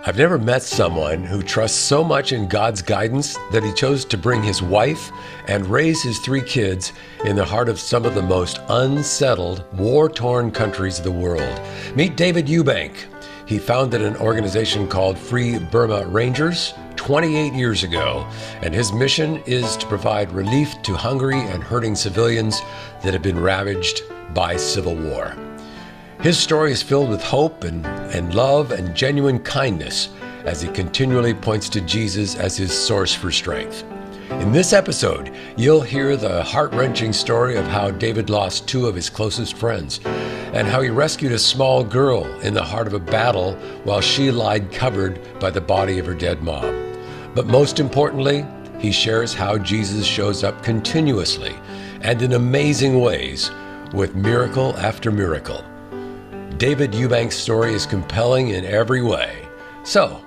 I've never met someone who trusts so much in God's guidance that he chose to bring his wife and raise his 3 kids in the heart of some of the most unsettled, war-torn countries of the world. Meet David Eubank. He founded an organization called Free Burma Rangers 28 years ago, and his mission is to provide relief to hungry and hurting civilians that have been ravaged by civil war. His story is filled with hope and love and genuine kindness as he continually points to Jesus as his source for strength. In this episode, you'll hear the heart-wrenching story of how David lost 2 of his closest friends and how he rescued a small girl in the heart of a battle while she lied covered by the body of her dead mom. But most importantly, he shares how Jesus shows up continuously and in amazing ways with miracle after miracle. David Eubank's story is compelling in every way. So,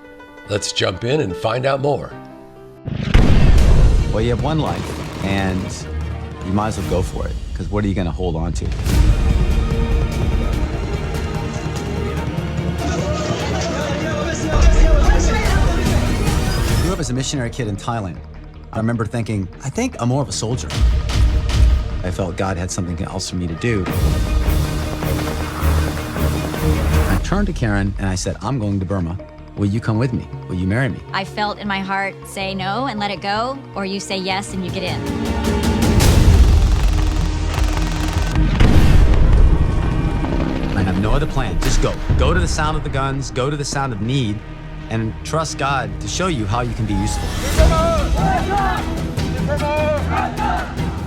let's jump in and find out more. Well, you have one life, and you might as well go for it, because what are you going to hold on to? I grew up as a missionary kid in Thailand. I remember thinking, I think I'm more of a soldier. I felt God had something else for me to do. I turned to Karen and I said, I'm going to Burma. Will you come with me? Will you marry me? I felt in my heart, say no and let it go, or you say yes and you get in. I have no other plan. Just go. Go to the sound of the guns, go to the sound of need, and trust God to show you how you can be useful.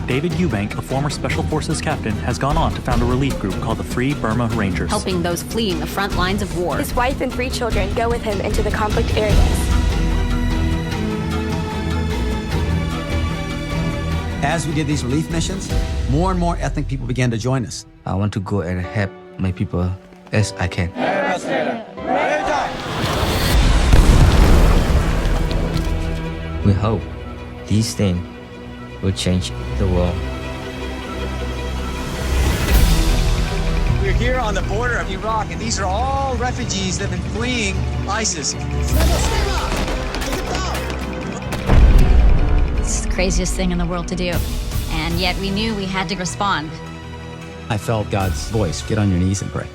David Eubank, a former Special Forces captain, has gone on to found a relief group called the Free Burma Rangers, Helping those fleeing the front lines of war. His wife and 3 children go with him into the conflict areas. As we did these relief missions, more and more ethnic people began to join us. I want to go and help my people as I can. We hope these things will change the world. We're here on the border of Iraq, and these are all refugees that have been fleeing ISIS. It's the craziest thing in the world to do. And yet we knew we had to respond. I felt God's voice. Get on your knees and pray.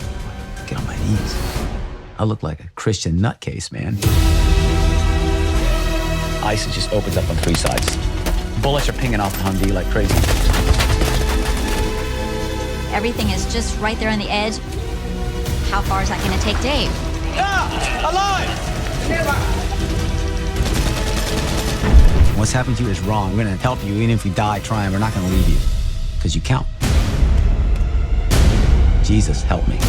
Get on my knees. I look like a Christian nutcase, man. ISIS just opens up on 3 sides. Bullets are pinging off the Humvee like crazy. Everything is just right there on the edge. How far is that going to take Dave? Alive! What's happened to you is wrong. We're going to help you. Even if we die trying, we're not going to leave you. Because you count. Jesus, help me.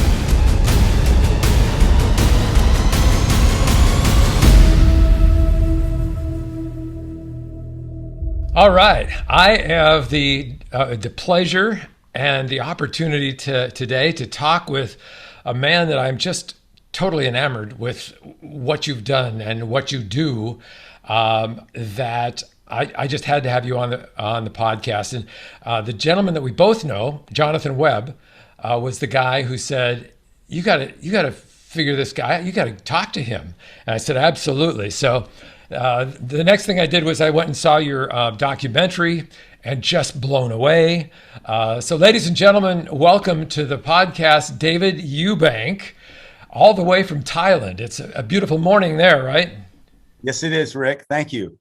All right, I have the pleasure and the opportunity today to talk with a man that I'm just totally enamored with what you've done and what you do. That I just had to have you on the podcast. And the gentleman that we both know, Jonathan Webb, was the guy who said, "You got to figure this guy out. You got to talk to him." And I said, "Absolutely." So. The next thing I did was I went and saw your documentary and just blown away. So ladies and gentlemen, welcome to the podcast, David Eubank, all the way from Thailand. It's a beautiful morning there, right? Yes, it is, Rick. Thank you.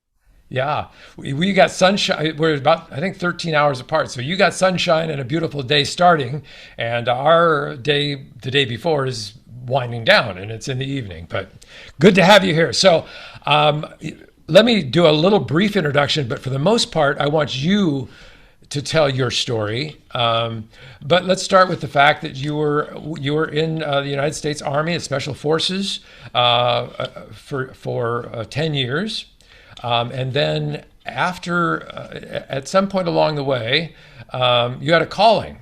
Yeah, we got sunshine. We're about, I think, 13 hours apart. So you got sunshine and a beautiful day starting, and our day, the day before, is winding down, and it's in the evening. But good to have you here. So let me do a little brief introduction, but for the most part, I want you to tell your story. But let's start with the fact that you were in the United States Army at Special Forces for 10 years. And then after, at some point along the way, you had a calling.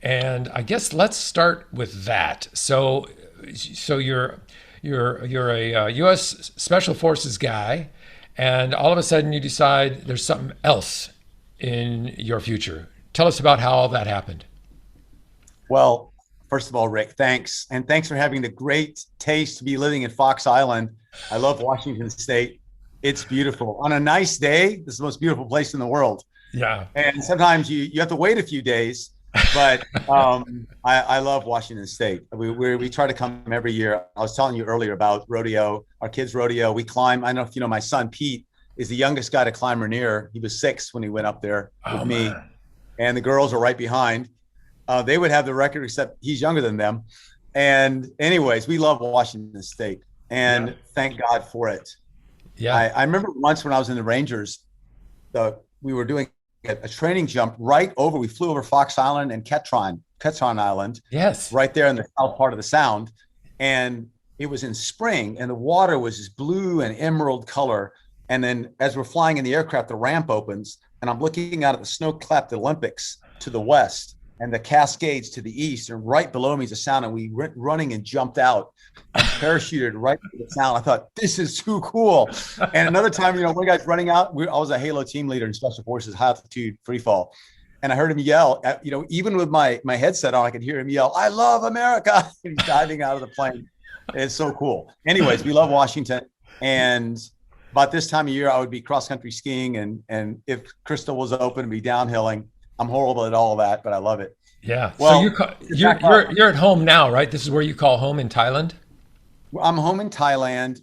And I guess let's start with that. So you're a U.S. Special Forces guy, and all of a sudden you decide there's something else in your future. Tell us about how all that happened. Well, first of all, Rick, thanks. And thanks for having the great taste to be living in Fox Island I love Washington State. It's beautiful. On a nice day, this is the most beautiful place in the world. Yeah. And sometimes you have to wait a few days, but I love Washington State. We try to come every year. I was telling you earlier about rodeo, our kids' rodeo. We climb. I don't know if you know, my son Pete is the youngest guy to climb Rainier. He was 6 when he went up there with me, and the girls are right behind. They would have the record, except he's younger than them. And anyways, we love Washington State, and thank God for it. Yeah. I remember once when I was in the Rangers, we were doing a training jump right over. We flew over Fox Island and Ketron Island. Yes. Right there in the south part of the Sound. And it was in spring, and the water was this blue and emerald color. And then as we're flying in the aircraft, the ramp opens, and I'm looking out at the snow-capped Olympics to the west and the Cascades to the east. And right below me is the Sound. And we went running and jumped out and parachuted right to the Sound. I thought, this is too cool. And another time, one guy's running out. I was a Halo team leader in Special Forces, high altitude free fall. And I heard him yell, even with my headset on, I could hear him yell, "I love America." And he's diving out of the plane. It's so cool. Anyways, we love Washington. And about this time of year, I would be cross-country skiing. And if Crystal was open, I'd be downhilling. I'm horrible at all of that, but I love it. Yeah. Well, so you're at home now, right? This is where you call home in Thailand? I'm home in Thailand.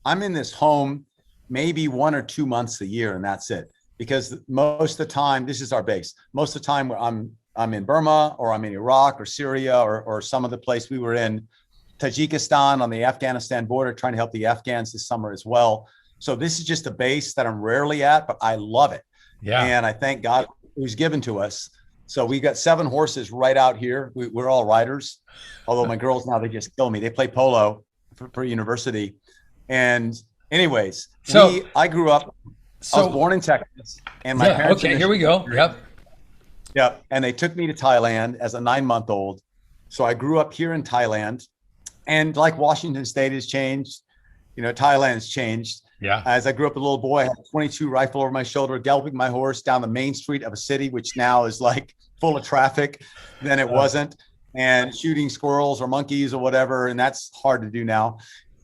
I'm in this home maybe 1 or 2 months a year, and that's it. Because most of the time, this is our base. Most of the time, I'm in Burma, or I'm in Iraq or Syria, or some of the place. We were in Tajikistan on the Afghanistan border, trying to help the Afghans this summer as well. So this is just a base that I'm rarely at, but I love it. Yeah. And I thank God it was given to us. So we got 7 horses right out here. We're all riders. Although my girls now, they just kill me. They play polo for university. And anyways, I grew up, I was born in Texas, and my parents. Okay, here we go. Yep. And they took me to Thailand as a 9-month-old. So I grew up here in Thailand. And like Washington State has changed, Thailand has changed. Yeah. As I grew up a little boy, I had a .22 rifle over my shoulder, galloping my horse down the main street of a city, which now is like full of traffic. Then it wasn't. And shooting squirrels or monkeys or whatever. And that's hard to do now.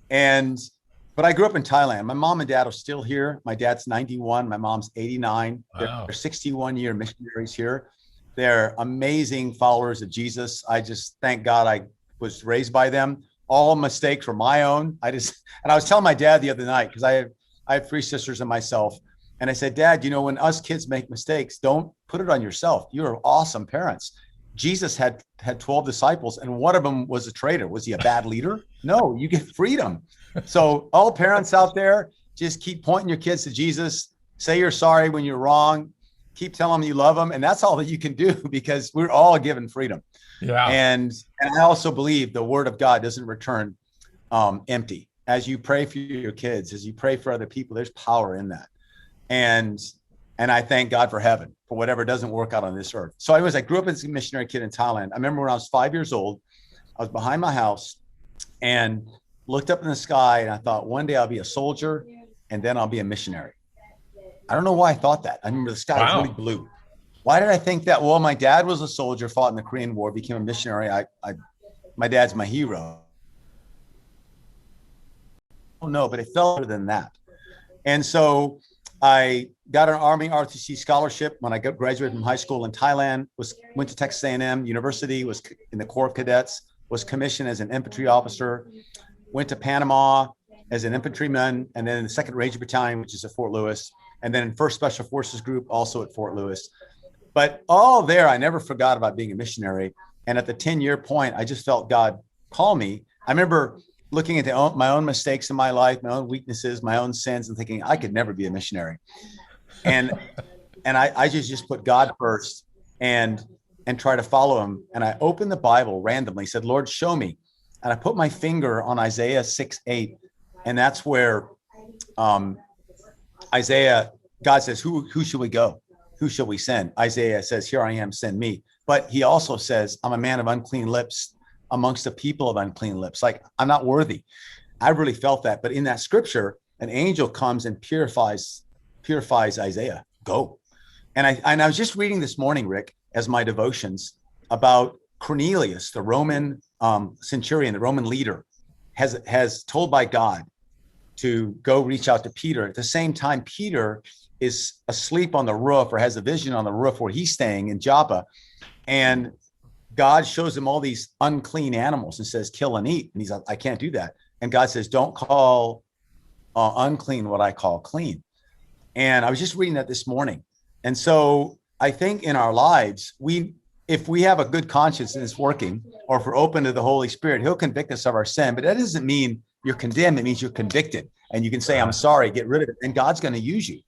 But I grew up in Thailand. My mom and dad are still here. My dad's 91. My mom's 89. Wow. They're 61-year missionaries here. They're amazing followers of Jesus. I just thank God I was raised by them. All mistakes were my own. And I was telling my dad the other night, because I have 3 sisters and myself. And I said, Dad, when us kids make mistakes, don't put it on yourself. You're awesome parents. Jesus had 12 disciples, and one of them was a traitor. Was he a bad leader? No, you get freedom. So all parents out there, just keep pointing your kids to Jesus. Say you're sorry when you're wrong. Keep telling them you love them. And that's all that you can do, because we're all given freedom. Yeah. And I also believe the word of God doesn't return empty. As you pray for your kids, as you pray for other people, there's power in that. And I thank God for heaven, for whatever doesn't work out on this earth. So anyways, I grew up as a missionary kid in Thailand. I remember when I was 5 years old, I was behind my house and looked up in the sky, and I thought, one day I'll be a soldier, and then I'll be a missionary. I don't know why I thought that. I remember the sky was really blue. Why did I think that? Well, my dad was a soldier, fought in the Korean War, became a missionary. My dad's my hero. Oh no, but it felt better than that. And so I got an Army ROTC scholarship when I graduated from high school in Thailand, went to Texas A&M University, was in the Corps of Cadets, was commissioned as an infantry officer, went to Panama as an infantryman, and then in the 2nd Ranger Battalion, which is at Fort Lewis, and then in 1st Special Forces Group, also at Fort Lewis. But all there, I never forgot about being a missionary. And at the 10-year point, I just felt God call me. I remember looking at my own mistakes in my life, my own weaknesses, my own sins, and thinking I could never be a missionary. And I just put God first and try to follow him. And I opened the Bible randomly, said, Lord, show me. And I put my finger on Isaiah 6:8. And that's where Isaiah, God says, who should we go? Who shall we send? Isaiah says, here I am, send me. But he also says, I'm a man of unclean lips amongst a people of unclean lips. Like, I'm not worthy. I really felt that. But in that scripture, an angel comes and purifies Isaiah. Go. And I was just reading this morning, Rick, as my devotions, about Cornelius, the Roman centurion, the Roman leader, has told by God, to go reach out to Peter. At the same time, Peter is asleep on the roof or has a vision on the roof where he's staying in Joppa. And God shows him all these unclean animals and says, kill and eat. And he's like, I can't do that. And God says, don't call unclean what I call clean. And I was just reading that this morning. And so I think in our lives, if we have a good conscience and it's working, or if we're open to the Holy Spirit, he'll convict us of our sin. But that doesn't mean you're condemned. It means you're convicted. And you can say, I'm sorry, get rid of it. And God's going to use you.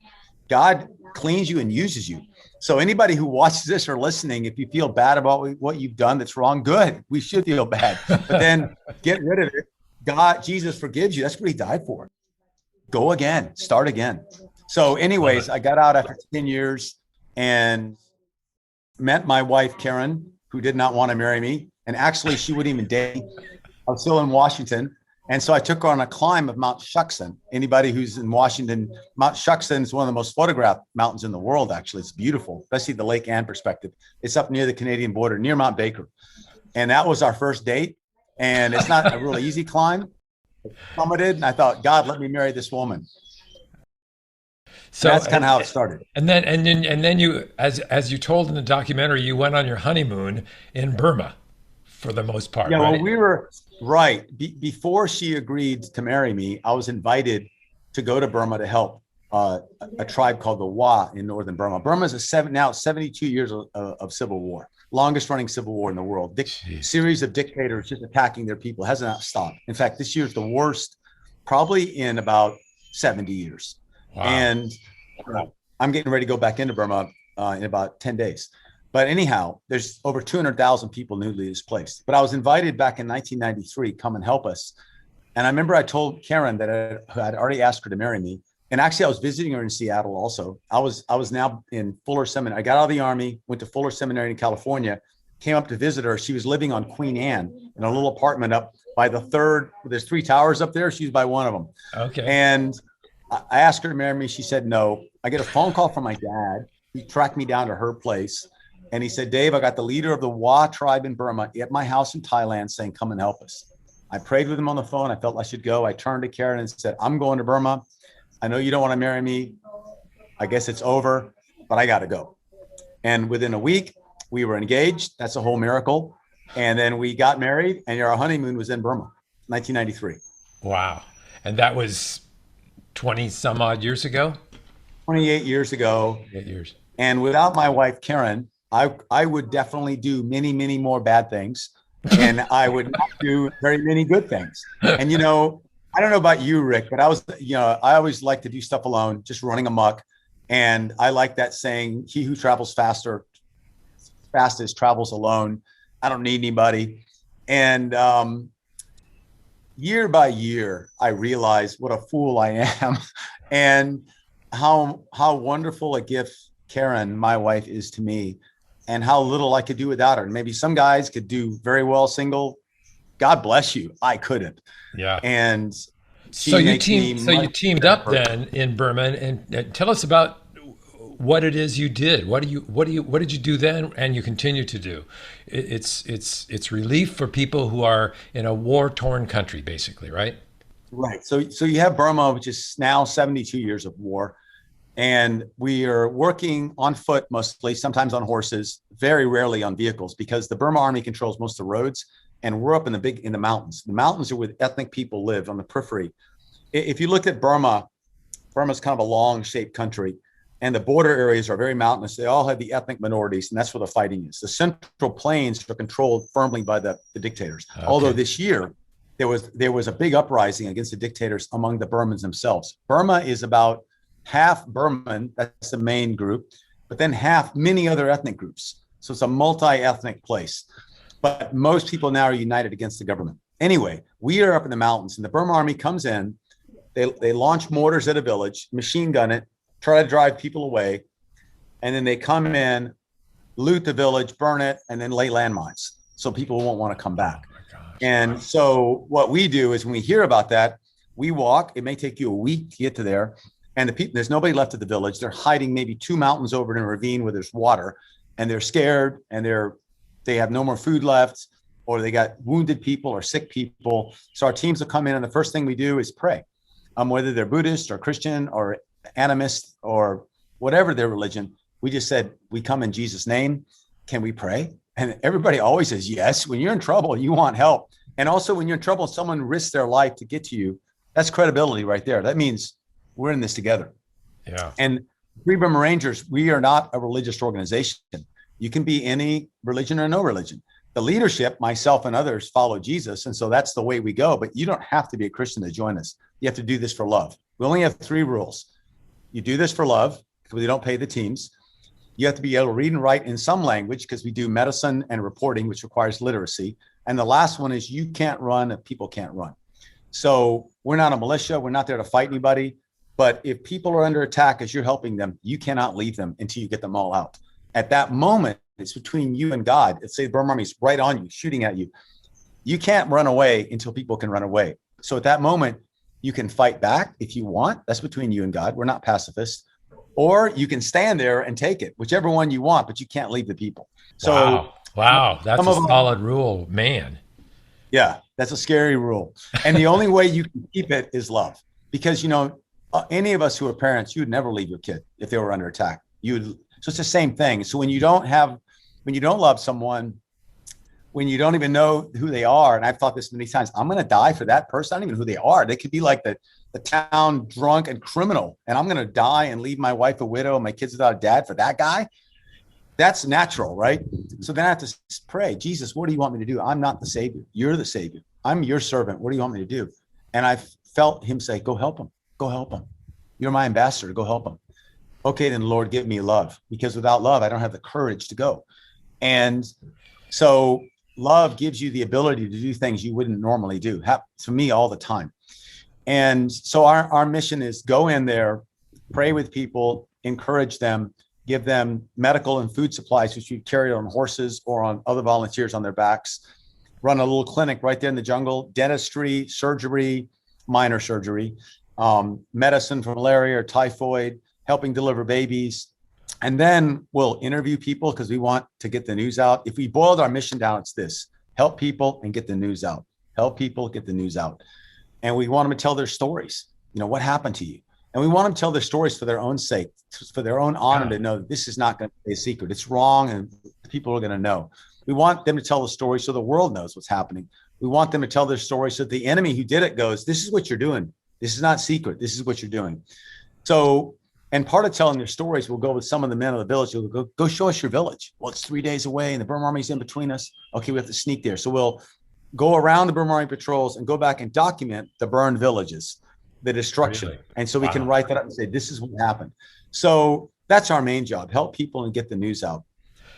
God cleans you and uses you. So anybody who watches this or listening, if you feel bad about what you've done that's wrong, good. We should feel bad. But then get rid of it. God, Jesus forgives you. That's what he died for. Go again. Start again. So anyways, I got out after 10 years and met my wife, Karen, who did not want to marry me. And actually, she wouldn't even date. I was still in Washington. And so I took her on a climb of Mount Shuksan. Anybody who's in Washington, Mount Shuksan is one of the most photographed mountains in the world, actually. It's beautiful, especially the Lake Anne perspective. It's up near the Canadian border, near Mount Baker. And that was our first date. And it's not a really easy climb. I plummeted, and I thought, God, let me marry this woman. So that's kind of how it started. And then you, as you told in the documentary, you went on your honeymoon in Burma for the most part. Yeah, right? Well, we were right. Before she agreed to marry me, I was invited to go to Burma to help a tribe called the Wa in northern Burma. Burma is now 72 years of civil war, longest running civil war in the world. Series of dictators just attacking their people has not stopped. In fact, this year is the worst, probably in about 70 years. Wow. And I'm getting ready to go back into Burma in about 10 days. But anyhow, there's over 200,000 people newly displaced. But I was invited back in 1993, come and help us. And I remember I told Karen that I had already asked her to marry me. And actually, I was visiting her in Seattle also. I was now in Fuller Seminary. I got out of the Army, went to Fuller Seminary in California, came up to visit her. She was living on Queen Anne in a little apartment up by the third. There's 3 towers up there. She's by one of them. Okay. And I asked her to marry me. She said no. I get a phone call from my dad. He tracked me down to her place. And he said, Dave, I got the leader of the Wa tribe in Burma at my house in Thailand saying, come and help us. I prayed with him on the phone. I felt I should go. I turned to Karen and said, I'm going to Burma. I know you don't want to marry me. I guess it's over, but I got to go. And within a week, we were engaged. That's a whole miracle. And then we got married, and our honeymoon was in Burma, 1993. Wow. And that was 20 some odd years ago? 28 years ago. 8 years. And without my wife, Karen, I would definitely do many, many more bad things. And I would not do very many good things. And, I don't know about you, Rick, but I always like to do stuff alone, just running amok. And I like that saying, he who travels fastest travels alone. I don't need anybody. And year by year, I realized what a fool I am and how wonderful a gift Karen, my wife, is to me, and how little I could do without her. Maybe some guys could do very well single. God bless you. I couldn't. Yeah. And so you teamed up then in Burma, and tell us about what it is you did. What did you do then, and you continue to do? It's relief for people who are in a war-torn country, basically, right? Right. So you have Burma, which is now 72 years of war. And we are working on foot mostly, sometimes on horses, very rarely on vehicles, because the Burma Army controls most of the roads, and we're up in the mountains. The mountains are where ethnic people live on the periphery. If you look at Burma, Burma's kind of a long-shaped country, and the border areas are very mountainous. They all have the ethnic minorities, and that's where the fighting is. The Central Plains are controlled firmly by the dictators. Okay. Although this year there was a big uprising against the dictators among the Burmans themselves. Burma is about half Burman, that's the main group, but then half many other ethnic groups. So it's a multi-ethnic place. But most people now are united against the government. Anyway, we are up in the mountains, and the Burma Army comes in. They launch mortars at a village, machine gun it, try to drive people away, and then they come in, loot the village, burn it, and then lay landmines so people won't want to come back. And so what we do is when we hear about that, we walk. It may take you a week to get to there. And there's nobody left at the village. They're hiding maybe 2 mountains over in a ravine where there's water, and they're scared, and they have no more food left, or they got wounded people or sick people. So our teams will come in, and the first thing we do is pray. whether they're Buddhist or Christian or animist or whatever their religion. We just said, we come in Jesus' name. Can we pray? And everybody always says yes. When you're in trouble, you want help. And also when you're in trouble, someone risks their life to get to you. That's credibility right there. That means we're in this together. Yeah. And Free Burma Rangers, we are not a religious organization. You can be any religion or no religion. The leadership, myself and others, follow Jesus. And so that's the way we go. But you don't have to be a Christian to join us. You have to do this for love. We only have 3 rules. You do this for love because we don't pay the teams. You have to be able to read and write in some language because we do medicine and reporting, which requires literacy. And the last one is you can't run if people can't run. So we're not a militia. We're not there to fight anybody. But if people are under attack as you're helping them, you cannot leave them until you get them all out. At that moment, it's between you and God. Let's say the Burma Army's right on you, shooting at you. You can't run away until people can run away. So at that moment, you can fight back if you want. That's between you and God. We're not pacifists. Or you can stand there and take it, whichever one you want, but you can't leave the people. So wow. That's a solid rule, man. Yeah, that's a scary rule. And the only way you can keep it is love. Because, any of us who are parents, you would never leave your kid if they were under attack. So it's the same thing. So when you don't love someone, when you don't even know who they are, and I've thought this many times, I'm going to die for that person. I don't even know who they are. They could be like the town drunk and criminal, and I'm going to die and leave my wife a widow and my kids without a dad for that guy. That's natural, right? So then I have to pray, Jesus, what do you want me to do? I'm not the Savior. You're the Savior. I'm your servant. What do you want me to do? And I felt him say, go help him. Go help him. You're my ambassador. Go help him. Okay, then Lord, give me love, because without love, I don't have the courage to go. And so love gives you the ability to do things you wouldn't normally do. To me, all the time. And so our mission is go in there, pray with people, encourage them, give them medical and food supplies, which we carry on horses or on other volunteers on their backs, run a little clinic right there in the jungle, dentistry, surgery, minor surgery, medicine for malaria or typhoid, helping deliver babies. And then we'll interview people because we want to get the news out. If we boiled our mission down, it's this: help people and get the news out. Help people, get the news out. And we want them to tell their stories. What happened to you? And we want them to tell their stories for their own sake, for their own honor, to know that this is not going to be a secret. It's wrong, and people are going to know. We want them to tell the story so the world knows what's happening. We want them to tell their story so that the enemy who did it goes, this is what you're doing. This is not secret. This is what you're doing. So, and part of telling their stories, we'll go with some of the men of the village. We'll go show us your village. Well, it's 3 days away and the Burma Army's in between us. Okay, we have to sneak there. So we'll go around the Burma Army patrols and go back and document the burned villages, the destruction. Really? And so we can write that up and say, this is what happened. So that's our main job, help people and get the news out.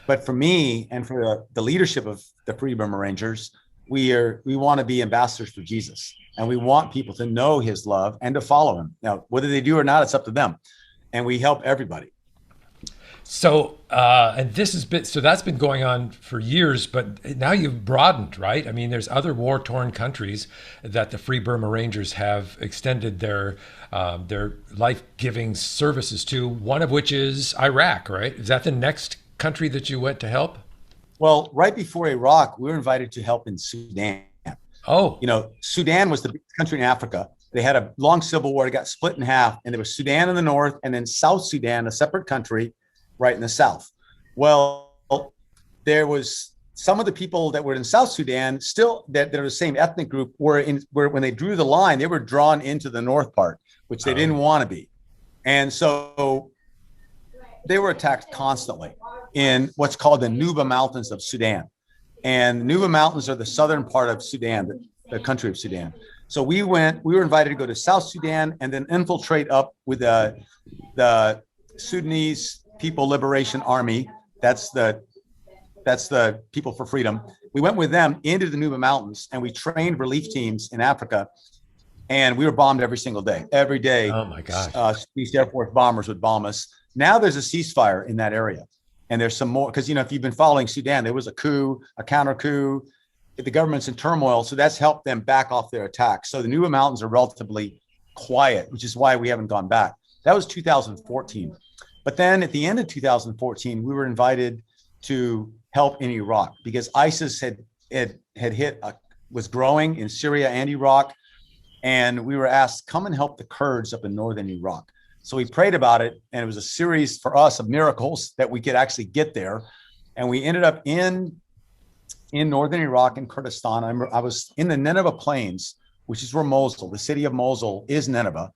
But for me and for the leadership of the Free Burma Rangers, we want to be ambassadors for Jesus. And we want people to know his love and to follow him. Now, whether they do or not, it's up to them. And we help everybody. So, and that's been going on for years, but now you've broadened, right? I mean, there's other war-torn countries that the Free Burma Rangers have extended their life-giving services to, one of which is Iraq, right? Is that the next country that you went to help? Well, right before Iraq, we were invited to help in Sudan. Oh. Sudan was the biggest country in Africa. They had a long civil war. It got split in half, and there was Sudan in the north and then South Sudan, a separate country right in the south. Well, there was some of the people that were in South Sudan still that they're the same ethnic group where when they drew the line, they were drawn into the north part, which they didn't want to be. And so they were attacked constantly in what's called the Nuba Mountains of Sudan. And the Nuba Mountains are the southern part of Sudan, the country of Sudan. So we were invited to go to South Sudan and then infiltrate up with the Sudanese People Liberation Army. That's the People for Freedom. We went with them into the Nuba Mountains and we trained relief teams in Africa. And we were bombed every single day. Every day. Oh my gosh. These Air Force bombers would bomb us. Now there's a ceasefire in that area. And there's some more, because, if you've been following Sudan, there was a coup, a counter coup. The government's in turmoil. So that's helped them back off their attacks. So the Nuba Mountains are relatively quiet, which is why we haven't gone back. That was 2014. But then at the end of 2014, we were invited to help in Iraq because ISIS was growing in Syria and Iraq. And we were asked, come and help the Kurds up in northern Iraq. So we prayed about it, and it was a series for us of miracles that we could actually get there. And we ended up in northern Iraq and Kurdistan. I was in the Nineveh Plains, which is where Mosul, the city of Mosul, is Nineveh.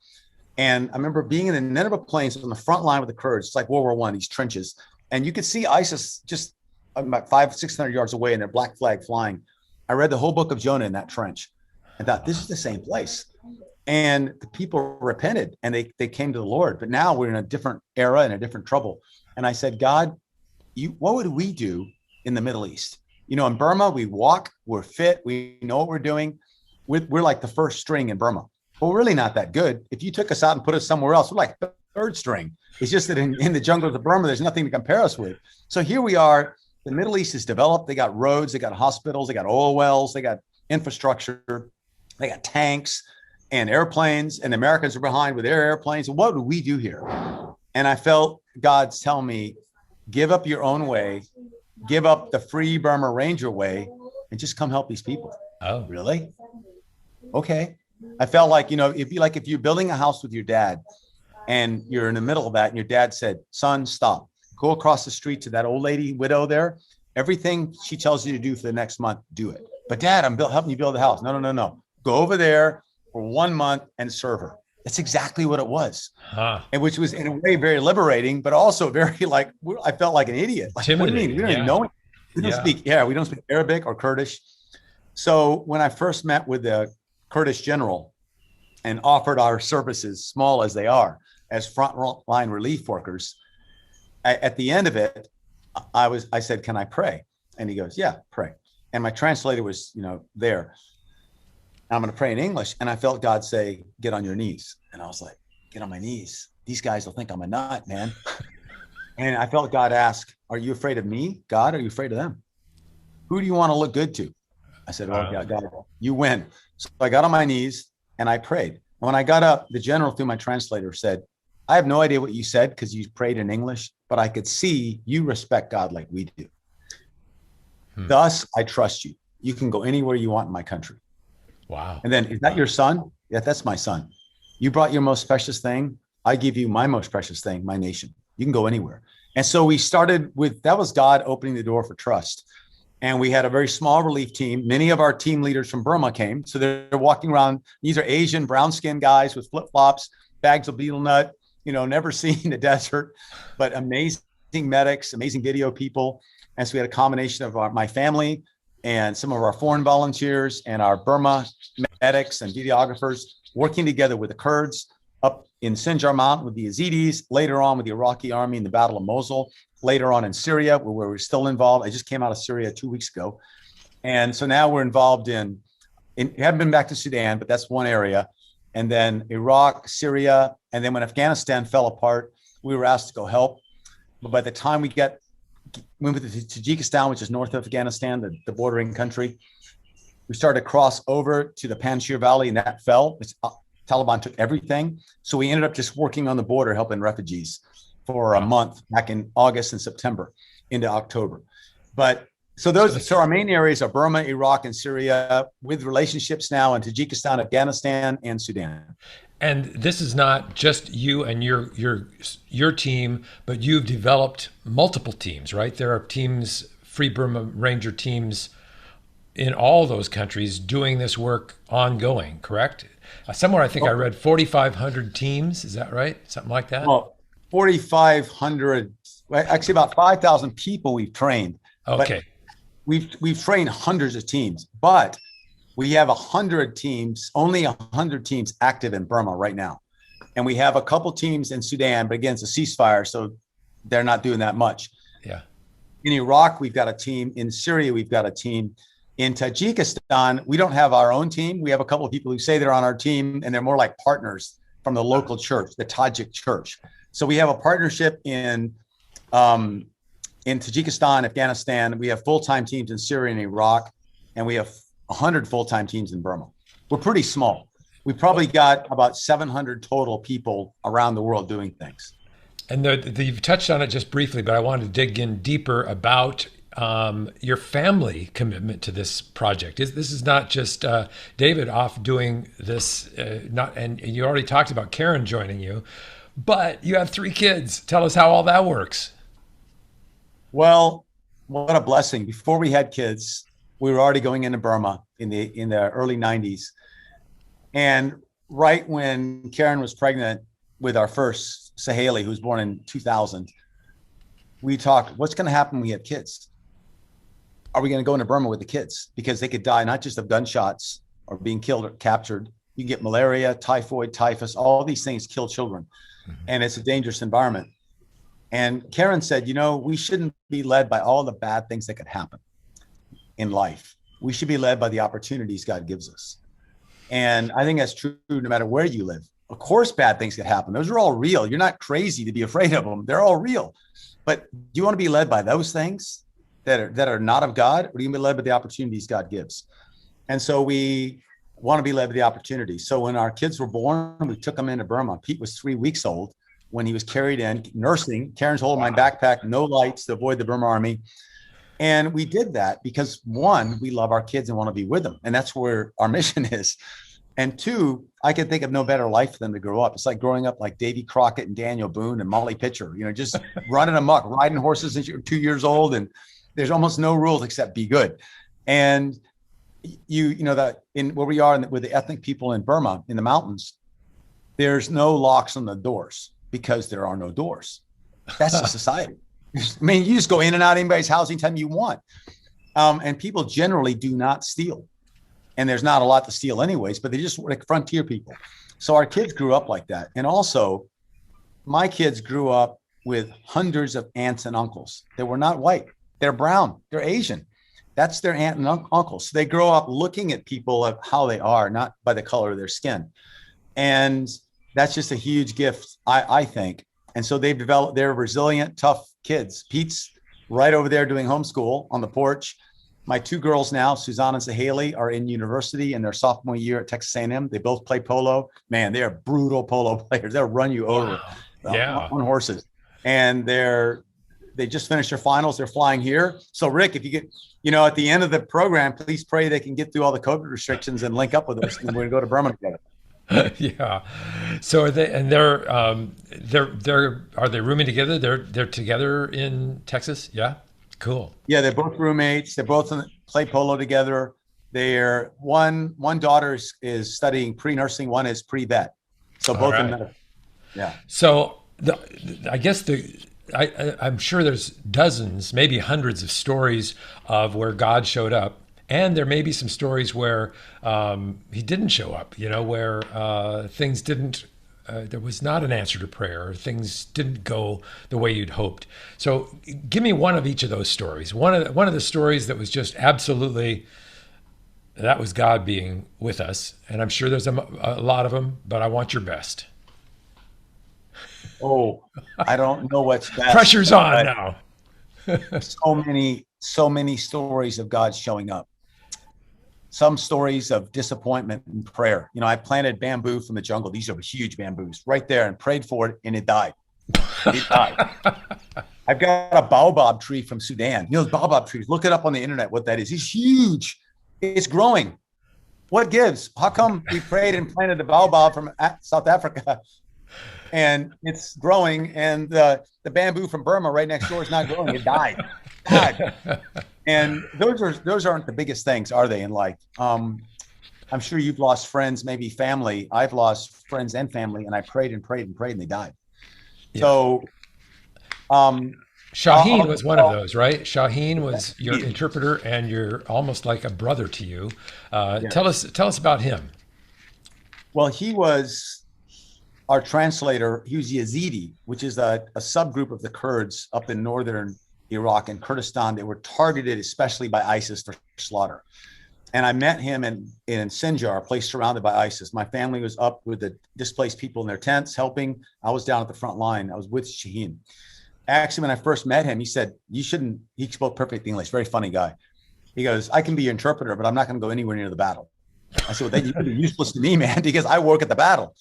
And I remember being in the Nineveh Plains on the front line with the Kurds. It's like World War I, these trenches. And you could see ISIS just about 500-600 yards away, and their black flag flying. I read the whole book of Jonah in that trench and thought, this is the same place. And the people repented and they came to the Lord. But now we're in a different era and a different trouble. And I said, God, what would we do in the Middle East? You know, in Burma, we walk, we're fit, we know what we're doing. We're like the first string in Burma. But we're really not that good. If you took us out and put us somewhere else, we're like third string. It's just that in the jungles of Burma, there's nothing to compare us with. So here we are. The Middle East is developed. They got roads, they got hospitals, they got oil wells, they got infrastructure, they got tanks and airplanes, and the Americans are behind with their airplanes. What do we do here? And I felt God's telling me, give up your own way, give up the free Burma Ranger way, and just come help these people. Oh, really? Okay. I felt like, you know, if you're building a house with your dad and you're in the middle of that, and your dad said, son, stop. Go across the street to that old lady widow there. Everything she tells you to do for the next month, do it. But Dad, I'm helping you build the house. No. Go over there for 1 month and serve her. That's exactly what it was. And which was in a way very liberating, but also very like, I felt like an idiot. Like, what do you mean? We don't even know. We don't speak Arabic or Kurdish. So when I first met with the Kurdish general and offered our services, small as they are, as frontline relief workers, at the end of it, I said, can I pray? And he goes, yeah, pray. And my translator was, there. I'm going to pray in English. And I felt God say, get on your knees. And I was like, get on my knees. These guys will think I'm a nut, man. And I felt God ask, are you afraid of me, God? Or are you afraid of them? Who do you want to look good to? I said, oh, God, you win. So I got on my knees and I prayed. And when I got up, the general through my translator said, I have no idea what you said because you prayed in English, but I could see you respect God like we do. Thus, I trust you. You can go anywhere you want in my country. Wow. And then, is that your son? Yeah, that's my son. You brought your most precious thing. I give you my most precious thing, my nation. You can go anywhere. And so we started with, that was God opening the door for trust. And we had a very small relief team. Many of our team leaders from Burma came. So they're walking around. These are Asian, brown-skinned guys with flip-flops, bags of betel nut, never seen the desert, but amazing medics, amazing video people. And so we had a combination of my family and some of our foreign volunteers and our Burma medics and videographers working together with the Kurds up in Sinjar Mountain with the Yazidis, later on with the Iraqi army in the Battle of Mosul, later on in Syria, where we're still involved. I just came out of Syria 2 weeks ago. And so now we're involved in haven't been back to Sudan, but that's one area. And then Iraq, Syria. And then when Afghanistan fell apart, we were asked to go help. But by the time we went to Tajikistan, which is north of Afghanistan, the bordering country, we started to cross over to the Panjshir Valley, and that fell. Taliban took everything. So we ended up just working on the border, helping refugees for a month back in August and September into October. But so our main areas are Burma, Iraq, and Syria, with relationships now in Tajikistan, Afghanistan, and Sudan. And this is not just you and your team, but you've developed multiple teams, right? There are teams, Free Burma Ranger teams in all those countries doing this work ongoing, correct? Somewhere I think I read 4,500 teams. Is that right? Something like that? Well, 4,500, actually about 5,000 people we've trained. Okay. But we've trained hundreds of teams, but we have 100 teams, only 100 teams active in Burma right now. And we have a couple teams in Sudan, but again, it's a ceasefire, so they're not doing that much. Yeah. In Iraq, we've got a team. In Syria, we've got a team. In Tajikistan, we don't have our own team. We have a couple of people who say they're on our team, and they're more like partners from the local church, the Tajik church. So we have a partnership in Tajikistan, Afghanistan. We have full-time teams in Syria and Iraq, and we have 100 full-time teams in Burma. We're pretty small. We probably got about 700 total people around the world doing things. And you've touched on it just briefly, but I wanted to dig in deeper about your family commitment to this project. This is not just David off doing this, and you already talked about Karen joining you, but you have 3 kids. Tell us how all that works. Well, what a blessing. Before we had kids, we were already going into Burma in the early 90s. And right when Karen was pregnant with our first, Saheli, who was born in 2000, we talked, what's going to happen when we have kids? Are we going to go into Burma with the kids? Because they could die not just of gunshots or being killed or captured. You get malaria, typhoid, typhus, all these things kill children. And it's a dangerous environment. And Karen said, we shouldn't be led by all the bad things that could happen in life. We should be led by the opportunities God gives us. And I think that's true no matter where you live. Of course, bad things could happen. Those are all real. You're not crazy to be afraid of them. They're all real. But do you want to be led by those things that are not of God, or do you want to be led by the opportunities God gives? And so we want to be led by the opportunities. So when our kids were born, we took them into Burma. Pete was 3 weeks old when he was carried in, nursing. Karen's holding my backpack, no lights to avoid the Burma army. And we did that because 1, we love our kids and want to be with them. And that's where our mission is. And 2, I can think of no better life for them to grow up. It's like growing up like Davy Crockett and Daniel Boone and Molly Pitcher, just running amok, riding horses since you're 2 years old. And there's almost no rules except be good. And that in where we are with the ethnic people in Burma, in the mountains, there's no locks on the doors because there are no doors. That's the society. I mean, you just go in and out of anybody's house anytime you want. And people generally do not steal. And there's not a lot to steal anyways, but they just like frontier people. So our kids grew up like that. And also, my kids grew up with hundreds of aunts and uncles. They were not white. They're brown. They're Asian. That's their aunt and uncle. So they grow up looking at people of how they are, not by the color of their skin. And that's just a huge gift, I think. And so they've developed, they're resilient, tough kids. Pete's right over there doing homeschool on the porch. My 2 girls now, Suzanne and Saheli, are in university in their sophomore year at Texas A&M. They both play polo. Man, they are brutal polo players. They'll run you over on horses. And they just finished their finals. They're flying here. So Rick, if you get, at the end of the program, please pray they can get through all the COVID restrictions and link up with us. And we're going to go to Burma together. Yeah. So are they, and are they rooming together? They're together in Texas. Yeah. Cool. Yeah. They're both roommates. They both play polo together. They're one daughter is studying pre-nursing. One is pre-vet. So both in medical. Yeah. So I guess I'm sure there's dozens, maybe hundreds of stories of where God showed up. And there may be some stories where he didn't show up, where things didn't, there was not an answer to prayer, or things didn't go the way you'd hoped. So give me one of each of those stories. One of the stories that was just absolutely, that was God being with us. And I'm sure there's a lot of them, but I want your best. Oh, I don't know what's best. Pressure's on now. so many stories of God showing up. Some stories of disappointment in prayer. I planted bamboo from the jungle. These are huge bamboos right there, and prayed for it, and it died. It died. I've got a baobab tree from Sudan. Baobab trees. Look it up on the internet what that is. It's huge. It's growing. What gives? How come we prayed and planted a baobab from South Africa, and it's growing, and the bamboo from Burma right next door is not growing? It died. And those aren't the biggest things, are they, in life? I'm sure you've lost friends, maybe family. I've lost friends and family, and I prayed and prayed and prayed, and they died. Yeah. So Shaheen was one of those, right? Shaheen was your interpreter, and you're almost like a brother to you. Tell us about him. Well, he was our translator. He was Yazidi, which is a subgroup of the Kurds up in northern Iraq and Kurdistan. They were targeted especially by ISIS for slaughter. And I met him in Sinjar, a place surrounded by ISIS. My family was up with the displaced people in their tents helping. I was down at the front line. I was with Shaheen. Actually, when I first met him, he said, he spoke perfect English, very funny guy. He goes, I can be your interpreter, but I'm not going to go anywhere near the battle. I said, well, then you're useless to me, man, because I work at the battle.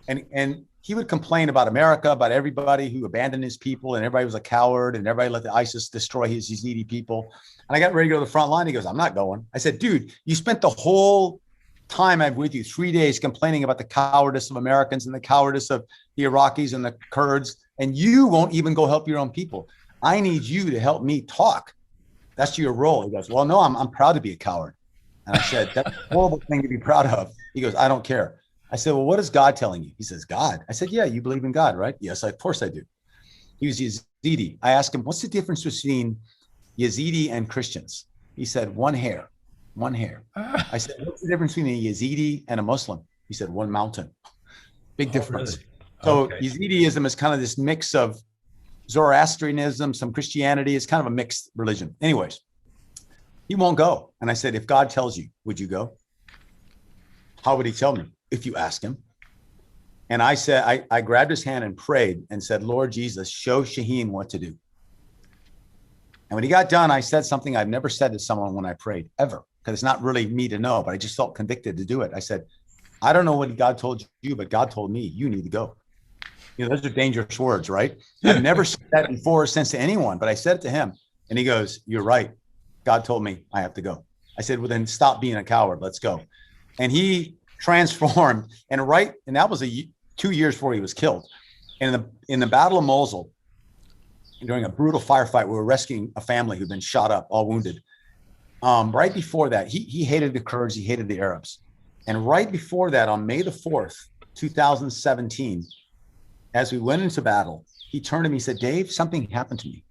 And he would complain about America, about everybody who abandoned his people, and everybody was a coward, and everybody let the ISIS destroy his Yazidi people. And I got ready to go to the front line. He goes, I'm not going. I said, dude, you spent the whole time I'm with you, 3 days, complaining about the cowardice of Americans and the cowardice of the Iraqis and the Kurds, and you won't even go help your own people. I need you to help me talk. That's your role. He goes, well, no, I'm proud to be a coward. And I said, that's a horrible thing to be proud of. He goes, I don't care. I said, well, what is God telling you? He says, God. I said, yeah, you believe in God, right? Yes, of course I do. He was Yazidi. I asked him, what's the difference between Yazidi and Christians? He said, one hair. I said, what's the difference between a Yazidi and a Muslim? He said, one mountain. Big difference. Really? So Okay. Yazidism is kind of this mix of Zoroastrianism, some Christianity. It's kind of a mixed religion. Anyways, he won't go. And I said, if God tells you, would you go? How would he tell me? If you ask him. And I said, I grabbed his hand and prayed and said, Lord Jesus, show Shaheen what to do. And when he got done, I said something I've never said to someone when I prayed ever, because it's not really me to know, but I just felt convicted to do it. I said, I don't know what God told you, but God told me you need to go. You know, those are dangerous words, right? I've never said that before or since to anyone, but I said it to him and he goes, you're right. God told me I have to go. I said, well, then stop being a coward. Let's go. And he transformed, and that was 2 years before he was killed. And in the Battle of Mosul, during a brutal firefight, we were rescuing a family who'd been shot up, all wounded. Right before that, he hated the Kurds, he hated the Arabs. And right before that, on May the 4th, 2017, as we went into battle, he turned to me and said, Dave, something happened to me.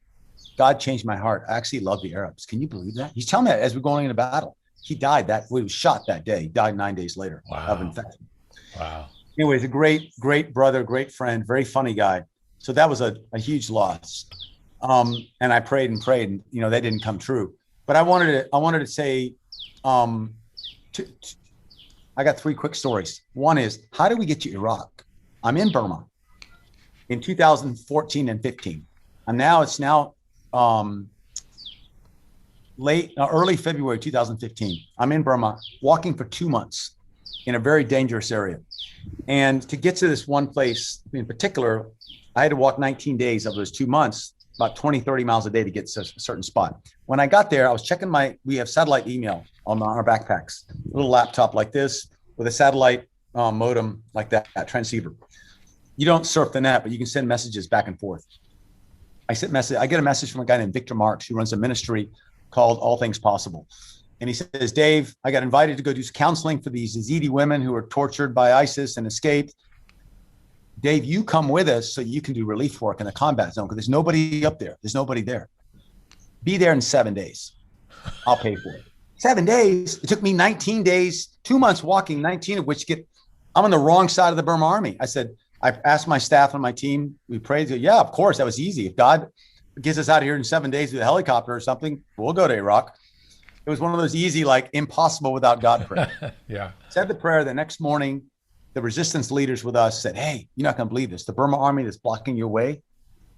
God changed my heart. I actually love the Arabs. Can you believe that? He's telling me that as we're going into battle. He died he was shot that day. He died 9 days later of infection. Wow. Anyways, a great brother, great friend, very funny guy. So that was a huge loss. And I prayed and prayed, and that didn't come true. But I wanted to say, I got 3 quick stories. One is, how did we get to Iraq? I'm in Burma in 2014 and 15. It's now early February 2015. I'm in Burma, walking for 2 months in a very dangerous area. And to get to this one place in particular, I had to walk 19 days of those 2 months, about 20, 30 miles a day to get to a certain spot. When I got there, I was checking we have satellite email on our backpacks, a little laptop like this with a satellite modem like that transceiver. You don't surf the net, but you can send messages back and forth. I get a message from a guy named Victor Marks, who runs a ministry called All Things Possible. And he says, Dave, I got invited to go do counseling for these Yazidi women who were tortured by ISIS and escaped. Dave, you come with us so you can do relief work in the combat zone, because there's nobody up there. There's nobody there. Be there in 7 days. I'll pay for it. 7 days. It took me 19 days, 2 months walking, 19 of which I'm on the wrong side of the Burma army. I asked my staff and my team, we prayed, yeah, of course, that was easy. If God gets us out of here in 7 days with a helicopter or something, we'll go to Iraq. It was one of those easy, like impossible without God prayer. Yeah. Said the prayer. The next morning, the resistance leaders with us said, hey, you're not going to believe this. The Burma army that's blocking your way,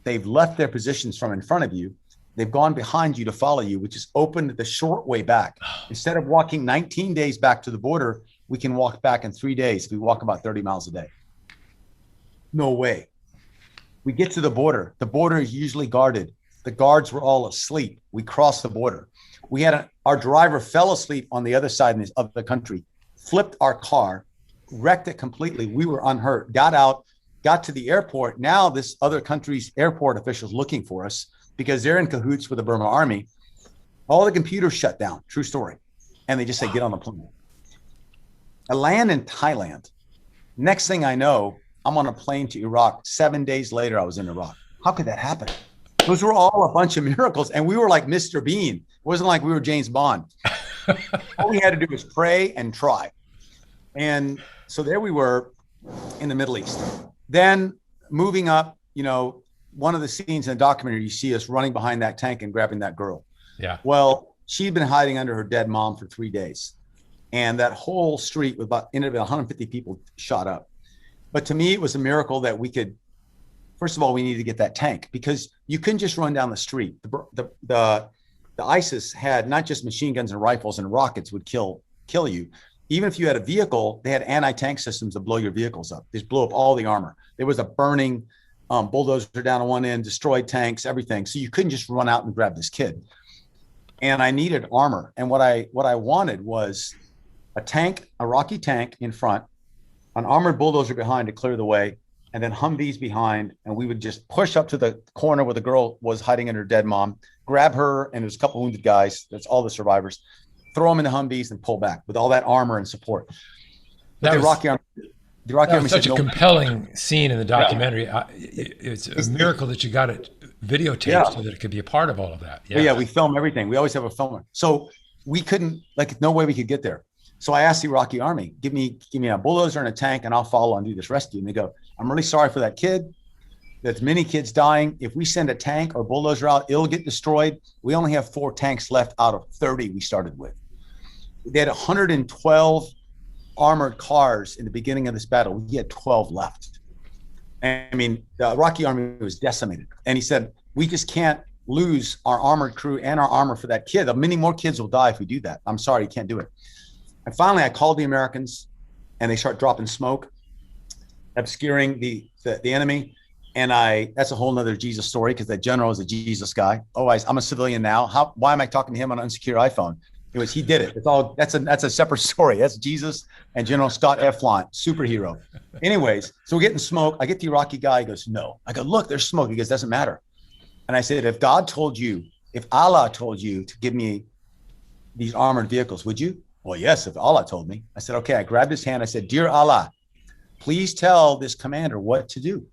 they've left their positions from in front of you. They've gone behind you to follow you, which has opened the short way back. Instead of walking 19 days back to the border, we can walk back in 3 days if we walk about 30 miles a day. No way. We get to the border. The border is usually guarded. The guards were all asleep. We crossed the border. Our driver fell asleep on the other side of the country, flipped our car, wrecked it completely. We were unhurt, got out, got to the airport. Now this other country's airport officials looking for us because they're in cahoots with the Burma army. All the computers shut down, true story. And they just say, get on the plane. I land in Thailand. Next thing I know, I'm on a plane to Iraq. 7 days later, I was in Iraq. How could that happen? Those were all a bunch of miracles. And we were like Mr. Bean. It wasn't like we were James Bond. All we had to do was pray and try. And so there we were in the Middle East. Then moving up, one of the scenes in the documentary, you see us running behind that tank and grabbing that girl. Yeah. Well, she'd been hiding under her dead mom for 3 days. And that whole street with ended up 150 people shot up. But to me, it was a miracle that we could, first of all, we needed to get that tank, because you couldn't just run down the street. The ISIS had not just machine guns and rifles and rockets would kill you. even if you had a vehicle, they had anti-tank systems to blow your vehicles up. They just blew up all the armor. There was a burning bulldozer down on one end, destroyed tanks, everything. So you couldn't just run out and grab this kid. And I needed armor. And what I wanted was a tank, a Rocky tank in front, an armored bulldozer behind to clear the way, and then Humvees behind. And we would just push up to the corner where the girl was hiding in her dead mom, grab her, and there's a couple wounded guys. That's all the survivors. Throw them in the Humvees and pull back with all that armor and support. That was such a no, compelling scene in the documentary. Yeah. It's a miracle that you got it videotaped so that it could be a part of all of that. Yeah, we film everything. We always have a filmer. So we couldn't, no way we could get there. So I asked the Iraqi army, give me a bulldozer and a tank and I'll follow and do this rescue. And they go, I'm really sorry for that kid. There's many kids dying. If we send a tank or bulldozer out, it'll get destroyed. We only have 4 tanks left out of 30 we started with. They had 112 armored cars in the beginning of this battle. We had 12 left. And I mean, the Iraqi army was decimated. And he said, we just can't lose our armored crew and our armor for that kid. Many more kids will die if we do that. I'm sorry, you can't do it. And finally, I called the Americans and they start dropping smoke, obscuring the enemy. And that's a whole nother Jesus story because that general is a Jesus guy. Oh, I'm a civilian now. Why am I talking to him on an unsecure iPhone? He did it. That's a separate story. That's Jesus and General Scott Eflon, superhero. Anyways, so we're getting smoke. I get the Iraqi guy. He goes, no. I go, look, there's smoke. He goes, doesn't matter. And I said, if Allah told you to give me these armored vehicles, would you? Well, yes, if Allah told me. I said, okay. I grabbed his hand. I said, dear Allah, please tell this commander what to do.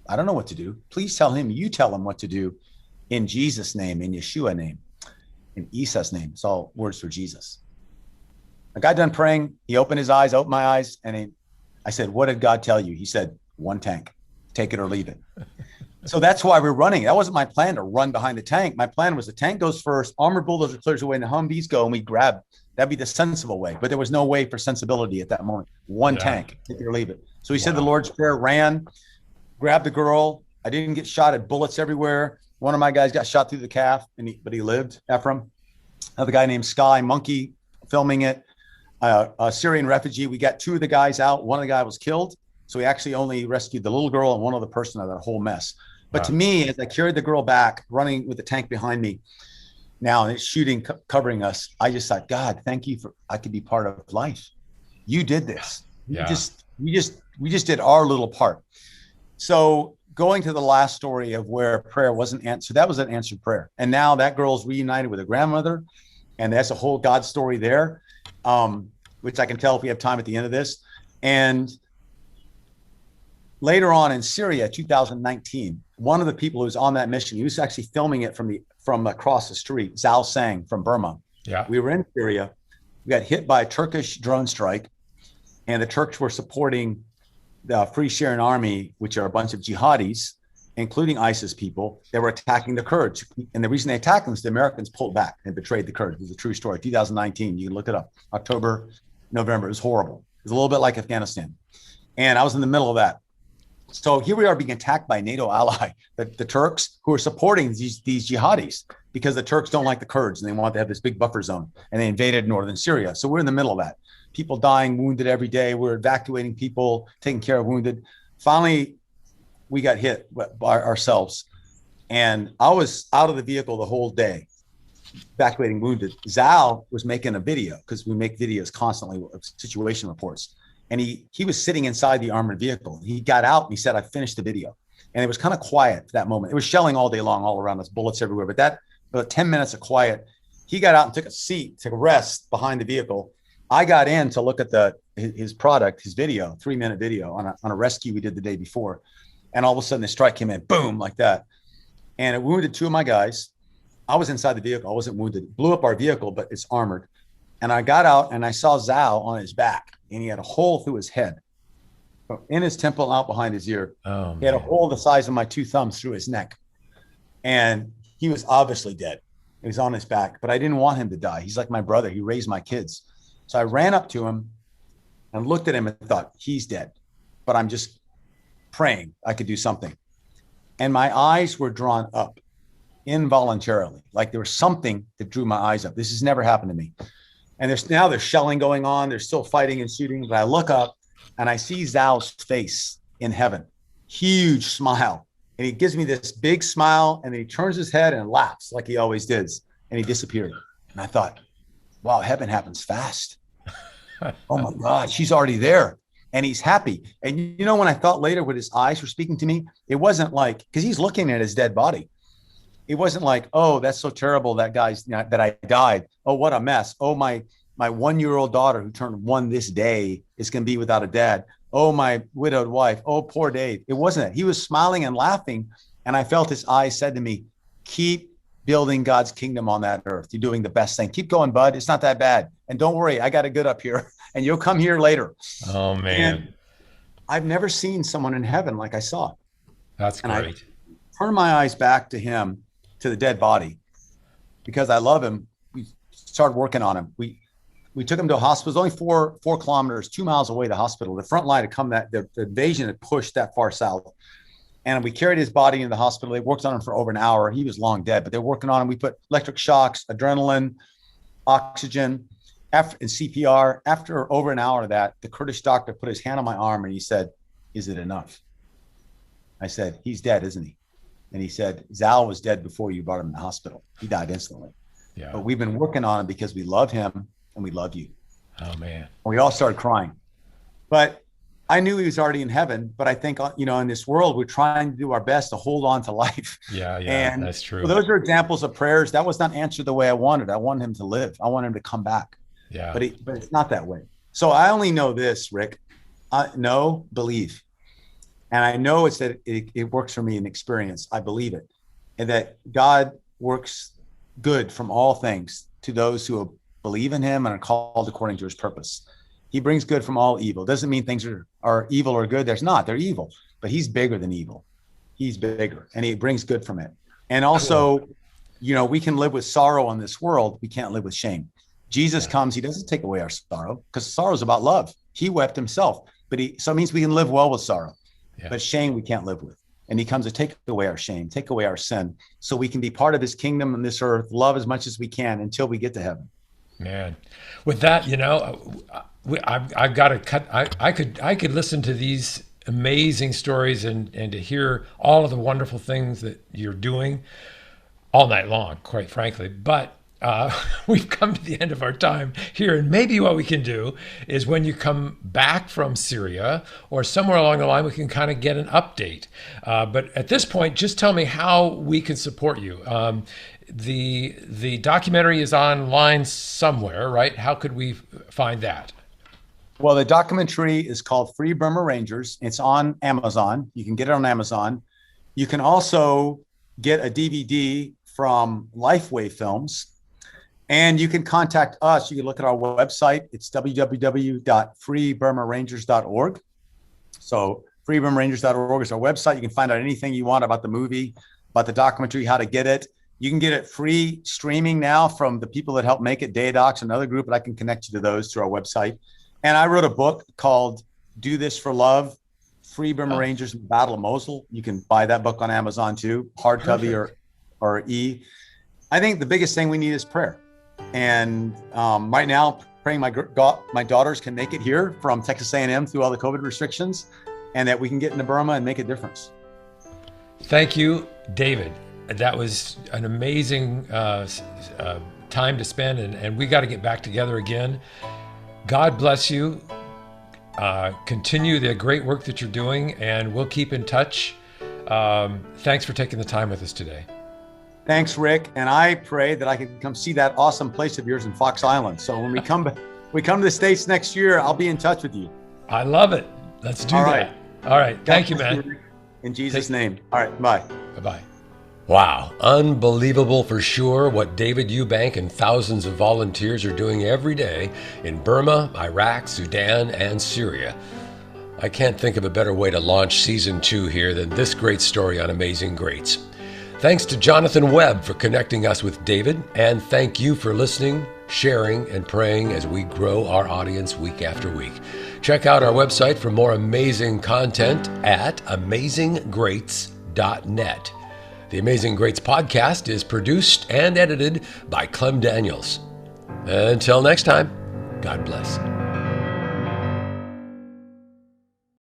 I don't know what to do. Please tell him, you tell him what to do in Jesus' name, in Yeshua name. In Isa's name. It's all words for Jesus. I got done praying. He opened his eyes, opened my eyes. And I said, what did God tell you? He said, 1 tank, take it or leave it. So that's why we're running. That wasn't my plan to run behind the tank. My plan was the tank goes first, armored bulldozer clears away, and the Humvees go and we grab. That'd be the sensible way. But there was no way for sensibility at that moment. 1 tank, take it or leave it. So he said the Lord's Prayer, ran, grabbed the girl. I didn't get shot at, bullets everywhere. One of my guys got shot through the calf, but he lived, Ephraim. Another guy named Sky Monkey filming it. A Syrian refugee. We got 2 of the guys out. One of the guys was killed. So we actually only rescued the little girl and one other person out of that whole mess. But to me, as I carried the girl back, running with the tank behind me now, and it's shooting, covering us, I just thought, God, thank you I could be part of life. You did this. We just did our little part. So going to the last story of where prayer wasn't answered, that was an answered prayer. And now that girl's reunited with her grandmother. And that's a whole God story there, which I can tell if we have time at the end of this. And later on in Syria, 2019, one of the people who was on that mission, he was actually filming it from across the street, Zhao Sang from Burma. Yeah. We were in Syria. We got hit by a Turkish drone strike, and the Turks were supporting the Free Syrian Army, which are a bunch of jihadis, including ISIS people, that were attacking the Kurds. And the reason they attacked them is the Americans pulled back and betrayed the Kurds. It was a true story. 2019, you can look it up. October, November, it was horrible. It was a little bit like Afghanistan. And I was in the middle of that. So here we are being attacked by a NATO ally, the Turks, who are supporting these jihadis because the Turks don't like the Kurds and they want to have this big buffer zone, and they invaded northern Syria. So we're in the middle of that. People dying, wounded every day. We're evacuating people, taking care of wounded. Finally, we got hit by ourselves. And I was out of the vehicle the whole day, evacuating wounded. Zal was making a video, because we make videos constantly of situation reports. And he was sitting inside the armored vehicle. He got out and he said, I finished the video. And it was kind of quiet for that moment. It was shelling all day long, all around us, bullets everywhere. But about 10 minutes of quiet, he got out and took a seat, took a rest behind the vehicle. I got in to look at his product, his video, 3-minute video on a rescue we did the day before. And all of a sudden the strike came in, boom, like that. And it wounded 2 of my guys. I was inside the vehicle. I wasn't wounded. It blew up our vehicle, but it's armored. And I got out and I saw Zhao on his back, and he had a hole through his head, in his temple, out behind his ear. Oh, he had a hole the size of my 2 thumbs through his neck. And he was obviously dead. He was on his back, but I didn't want him to die. He's like my brother. He raised my kids. So I ran up to him and looked at him and thought, he's dead, but I'm just praying I could do something. And my eyes were drawn up involuntarily. Like there was something that drew my eyes up. This has never happened to me. And there's shelling going on. There's still fighting and shooting. But I look up and I see Zal's face in heaven, huge smile. And he gives me this big smile, and then he turns his head and laughs like he always does. And he disappeared. And I thought, wow, heaven happens fast. Oh my God, she's already there. And he's happy. And you know, when I thought later when his eyes were speaking to me, it wasn't like, because he's looking at his dead body. It wasn't like, oh, that's so terrible that I died. Oh, what a mess. Oh, my 1-year-old daughter who turned 1 this day is going to be without a dad. Oh, my widowed wife. Oh, poor Dave. It wasn't that. He was smiling and laughing. And I felt his eyes said to me, keep building God's kingdom on that earth. You're doing the best thing. Keep going, bud. It's not that bad. And don't worry, I got it good up here and you'll come here later. Oh, man. And I've never seen someone in heaven like I saw. That's and great. I turned my eyes back to him, to the dead body, because I love him. We started working on him. We took him to a hospital. It was only 4 kilometers, 2 miles away, the hospital. The front line had come, the invasion had pushed that far south. And we carried his body into the hospital. They worked on him for over an hour. He was long dead, but they're working on him. We put electric shocks, adrenaline, oxygen, and CPR. After over an hour of that, the Kurdish doctor put his hand on my arm and he said, is it enough? I said, he's dead, isn't he? And he said, Zal was dead before you brought him in the hospital. He died instantly. Yeah. But we've been working on him because we love him and we love you. Oh, man. We all started crying. But I knew he was already in heaven. But I think, you know, in this world, we're trying to do our best to hold on to life. Yeah, and that's true. Well, those are examples of prayers. That was not answered the way I wanted. I wanted him to live. I wanted him to come back. Yeah. But it's not that way. So I only know this, Rick. Know, believe. And I know it's that it works for me in experience. I believe it. And that God works good from all things to those who believe in him and are called according to his purpose. He brings good from all evil. Doesn't mean things are evil or good. There's not. They're evil. But he's bigger than evil. He's bigger. And he brings good from it. And also, you know, we can live with sorrow in this world. We can't live with shame. Jesus comes. He doesn't take away our sorrow, because sorrow is about love. He wept himself. So it means we can live well with sorrow. Yeah. But shame we can't live with. And he comes to take away our shame, take away our sin, so we can be part of his kingdom on this earth, love as much as we can until we get to heaven. Man, with that, you know, I've got to cut. I could listen to these amazing stories and to hear all of the wonderful things that you're doing all night long, quite frankly. But we've come to the end of our time here, and maybe what we can do is when you come back from Syria or somewhere along the line, we can kind of get an update. But at this point, just tell me how we can support you. The documentary is online somewhere, right? How could we find that? Well, the documentary is called Free Burma Rangers. It's on Amazon. You can get it on Amazon. You can also get a DVD from Lifeway Films. And you can contact us. You can look at our website. It's www.freeburmarangers.org. So freeburmarangers.org is our website. You can find out anything you want about the movie, about the documentary, how to get it. You can get it free streaming now from the people that help make it, Dayadocs, another group, but I can connect you to those through our website. And I wrote a book called Do This for Love, Free Burma Rangers in the Battle of Mosul. You can buy that book on Amazon too, hardcover or e. I think the biggest thing we need is prayer. And right now, praying my daughters can make it here from Texas A&M through all the COVID restrictions, and that we can get into Burma and make a difference. Thank you, David. That was an amazing time to spend, and we got to get back together again. God bless you. Continue the great work that you're doing, and we'll keep in touch. Thanks for taking the time with us today. Thanks, Rick. And I pray that I can come see that awesome place of yours in Fox Island. So when we come to the States next year, I'll be in touch with you. I love it. Let's do that. All right. Thank you, man. In Jesus' name. All right. Bye. Bye-bye. Wow. Unbelievable for sure what David Eubank and thousands of volunteers are doing every day in Burma, Iraq, Sudan, and Syria. I can't think of a better way to launch season 2 here than this great story on Amazing Greats. Thanks to Jonathan Webb for connecting us with David, and thank you for listening, sharing, and praying as we grow our audience week after week. Check out our website for more amazing content at AmazingGreats.net. The Amazing Greats podcast is produced and edited by Clem Daniels. Until next time, God bless.